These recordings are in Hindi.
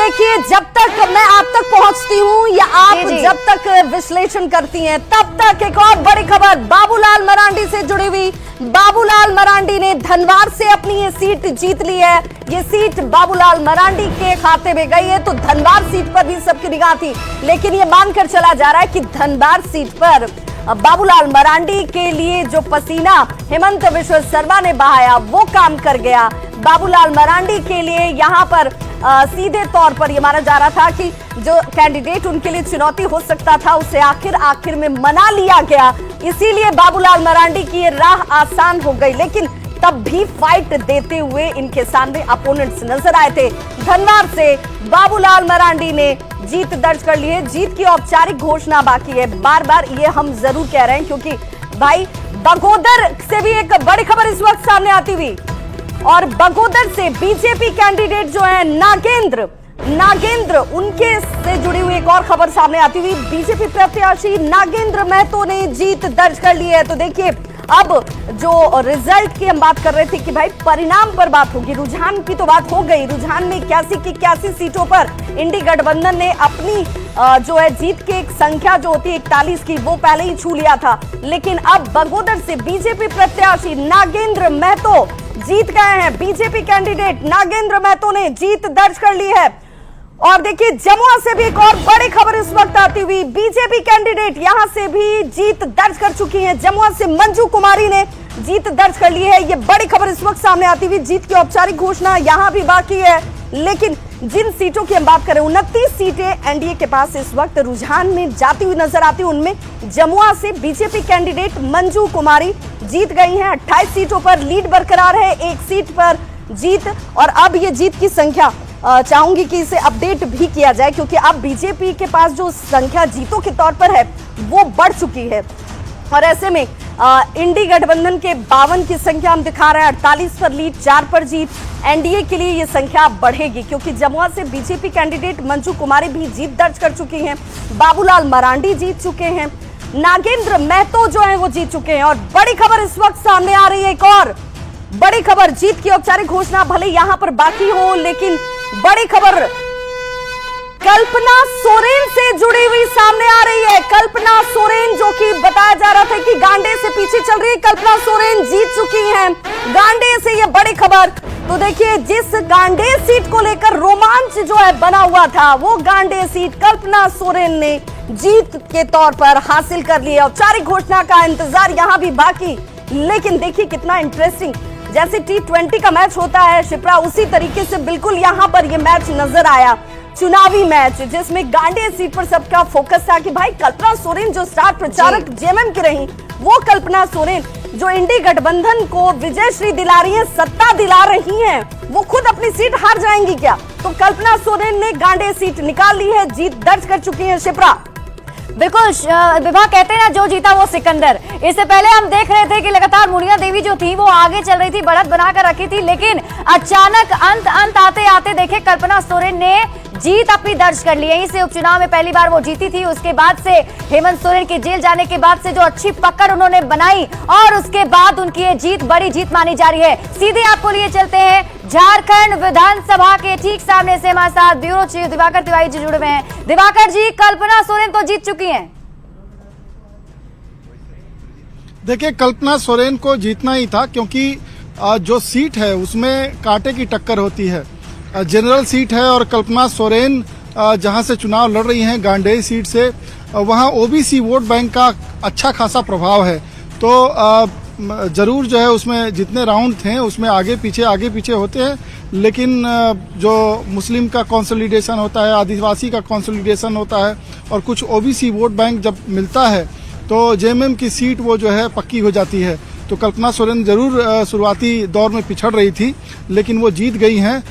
देखिए, जब तक मैं आप तक पहुंचती हूं या आप जब तक विश्लेषण करती हैं, तब तक एक और बड़ी खबर बाबूलाल मरांडी से जुड़ी हुई। बाबूलाल मरांडी ने धनवार से अपनी ये सीट जीत ली है। ये सीट बाबूलाल मरांडी के खाते में गई है, तो धनवार सीट पर भी सबकी निगाह थी, लेकिन ये मानकर चला जा रहा है कि धनवार सीट पर बाबूलाल मरांडी के लिए जो पसीना हेमंत बिश्व शर्मा ने बहाया वो काम कर गया। बाबूलाल मरांडी के लिए यहाँ पर सीधे तौर पर यह माना जा रहा था कि जो कैंडिडेट उनके लिए चुनौती हो सकता था उसे आखिर में मना लिया गया, इसीलिए बाबूलाल मरांडी की ये राह आसान हो गई। लेकिन तब भी फाइट देते हुए इनके सामने अपोनेंट्स नजर आए थे। धनवार से बाबूलाल मरांडी ने जीत दर्ज कर ली है। जीत की औपचारिक घोषणा बाकी है। बार बार ये हम जरूर कह रहे हैं, क्योंकि भाई बगोदर से भी एक बड़ी खबर इस वक्त सामने आती हुई, और बगोदर से बीजेपी कैंडिडेट जो है नागेंद्र उनके से जुड़ी हुई एक और खबर सामने आती हुई। बीजेपी प्रत्याशी नागेंद्र महतो ने जीत दर्ज कर ली है। तो देखिए, अब जो रिजल्ट की हम बात कर रहे थे कि भाई परिणाम पर बात होगी, रुझान की तो बात हो गई। रुझान में 81 सीटों पर इंडी गठबंधन ने अपनी जो है जीत की एक संख्या जो होती है 41 की, वो पहले ही छू लिया था। लेकिन अब बगोदर से बीजेपी प्रत्याशी नागेंद्र महतो जीत गए हैं। बीजेपी कैंडिडेट नागेंद्र महतो ने जीत दर्ज कर ली है। और देखिए, जमुआ से भी एक और बड़ी खबर इस वक्त आती हुई। बीजेपी कैंडिडेट यहां से भी जीत दर्ज कर चुकी हैं। जमुआ से मंजू कुमारी ने जीत दर्ज कर ली है। ये बड़ी खबर इस वक्त सामने आती हुई। जीत की औपचारिक घोषणा यहां भी बाकी है, लेकिन जिन सीटों की हम बात करें, 29 सीटें एनडीए के पास इस वक्त रुझान में जाती हुई नजर आती है। उनमें जमुआ से बीजेपी कैंडिडेट मंजू कुमारी जीत गई हैं। 28 सीटों पर लीड बरकरार है, एक सीट पर जीत। और अब ये जीत की संख्या चाहूंगी कि इसे अपडेट भी किया जाए, क्योंकि अब बीजेपी के पास जो संख्या जीतों के तौर पर है वो बढ़ चुकी है। और ऐसे में इंडी गठबंधन के 52 की संख्या हम दिखा रहे हैं, 48 पर लीड, 4 पर जीत। एनडीए के लिए ये संख्या बढ़ेगी, क्योंकि जमुआ से बीजेपी कैंडिडेट मंजू कुमारी भी जीत दर्ज कर चुकी हैं। बाबूलाल मरांडी जीत चुके हैं। नागेंद्र महतो जो है वो जीत चुके हैं। और बड़ी खबर इस वक्त सामने आ रही है, एक और बड़ी खबर। जीत की औपचारिक घोषणा भले यहां पर बाकी हो, लेकिन बड़ी खबर कल्पना सोरेन से जुड़ी हुई सामने आ रही है। कल्पना सोरेन, जो कि बताया जा रहा था कि गांडे से पीछे चल रही है, कल्पना सोरेन जीत चुकी हैं गांडे से। ये बड़ी खबर। तो देखिए, जिस गांडे सीट को लेकर रोमांच जो है बना हुआ था, वो गांडे सीट कल्पना सोरेन ने जीत के तौर पर हासिल कर ली है। औपचारिक घोषणा का इंतजार यहां भी बाकी, लेकिन देखिए कितना इंटरेस्टिंग, जैसे T20 का मैच होता है शिप्रा, उसी तरीके से बिल्कुल यहां पर यह मैच नजर आया। चुनावी मैच जिसमें गांडे सीट पर सबका फोकस था कि भाई कल्पना सोरेन जो स्टार प्रचारक जेएमएम की रही, वो कल्पना सोरेन जो इंडी गठबंधन को विजयश्री दिला रही है, सत्ता दिला रही हैं, वो खुद अपनी सीट हार जाएंगी क्या? तो कल्पना सोरेन ने गांडे सीट निकाल ली है, जीत दर्ज कर चुकी है शिप्रा। बिल्कुल विभा, कहते हैं ना जो जीता वो सिकंदर। इससे पहले हम देख रहे थे कि लगातार मुनिया देवी जो थी वो आगे चल रही थी, बढ़त बनाकर रखी थी, लेकिन अचानक अंत आते आते देखे कल्पना सोरेन ने जीत अपनी दर्ज कर ली है। इस उपचुनाव में पहली बार वो जीती थी। उसके बाद से हेमंत सोरेन के जेल जाने के बाद से जो अच्छी पकड़ उन्होंने बनाई, और उसके बाद उनकी ये जीत बड़ी जीत मानी जा रही है। सीधे आपको लिए चलते हैं झारखंड विधानसभा के ठीक सामने से हमारे साथ ब्यूरो चीफ दिवाकर तिवारी जी जुड़े हुए हैं। दिवाकर जी, कल्पना सोरेन तो जीत चुकी हैं। देखिए, कल्पना सोरेन को जीतना ही था, क्योंकि जो सीट है उसमें कांटे की टक्कर होती है। जनरल सीट है, और कल्पना सोरेन जहां से चुनाव लड़ रही हैं गांडेय सीट से, वहां ओबीसी वोट बैंक का अच्छा खासा प्रभाव है। तो जरूर जो है उसमें जितने राउंड थे उसमें आगे पीछे होते हैं, लेकिन जो मुस्लिम का कंसोलिडेशन होता है, आदिवासी का कंसोलिडेशन होता है, और कुछ ओबीसी वोट बैंक जब मिलता है तो जेएमएम की सीट वो जो है पक्की हो जाती है। तो कल्पना सोरेन जरूर शुरुआती दौर में पिछड़ रही थी, लेकिन वो जीत गई हैं।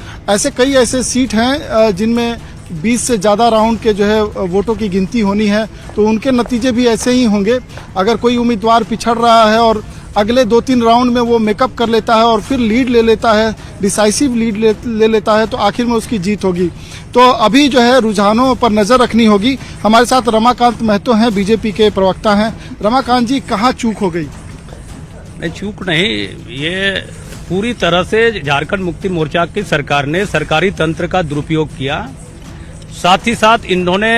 कई ऐसे सीट हैं जिनमें 20 से ज़्यादा राउंड के जो है वोटों की गिनती होनी है, तो उनके नतीजे भी ऐसे ही होंगे। अगर कोई उम्मीदवार पिछड़ रहा है और अगले 2-3 राउंड में वो मेकअप कर लेता है और फिर लीड ले लेता है, डिसाइसिव लीड ले लेता है, तो आखिर में उसकी जीत होगी। तो अभी जो है रुझानों पर नजर रखनी होगी। हमारे साथ रमाकांत महतो हैं, बीजेपी के प्रवक्ता हैं। रमाकांत जी, कहाँ चूक हो गई? नहीं, चूक नहीं, ये पूरी तरह से झारखंड मुक्ति मोर्चा की सरकार ने सरकारी तंत्र का दुरुपयोग किया साथ ही साथ इन्होंने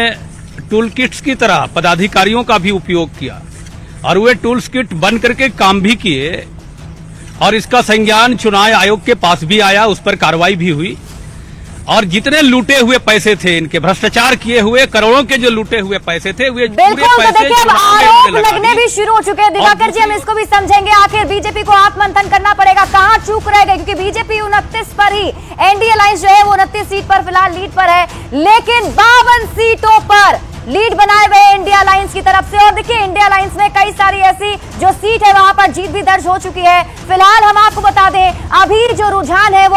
टूल किट्स की तरह पदाधिकारियों का भी उपयोग किया और वे टूल्स किट बन करके काम भी किए और इसका संज्ञान चुनाव आयोग के पास भी आया, उस पर कार्रवाई भी हुई। और जितने लूटे हुए पैसे थे, इनके भ्रष्टाचार किए हुए करोड़ों के जो लूटे हुए पैसे थे, वे पूरे बिल्कुल। तो पैसे देखिए अब चुनाव में आरोप लगा लगने दिए। भी शुरू हो चुके हैं दिवाकर जी, हम इसको भी समझेंगे। आखिर बीजेपी को आत्ममंथन करना पड़ेगा, कहां चूक रह गए, क्योंकि बीजेपी 29 पर ही, एनडीए अलायंस जो है वो 29 सीट पर फिलहाल लीड पर है, लेकिन 52 सीटों पर लीड बनाए हुए इंडिया अलायंस की तरफ से। और देखिए इंडिया अलायंस में कई सारी ऐसी जो सीट है वहां पर जीत भी दर्ज हो चुकी है। फिलहाल हम आपको बता दें अभी जो रुझान है वो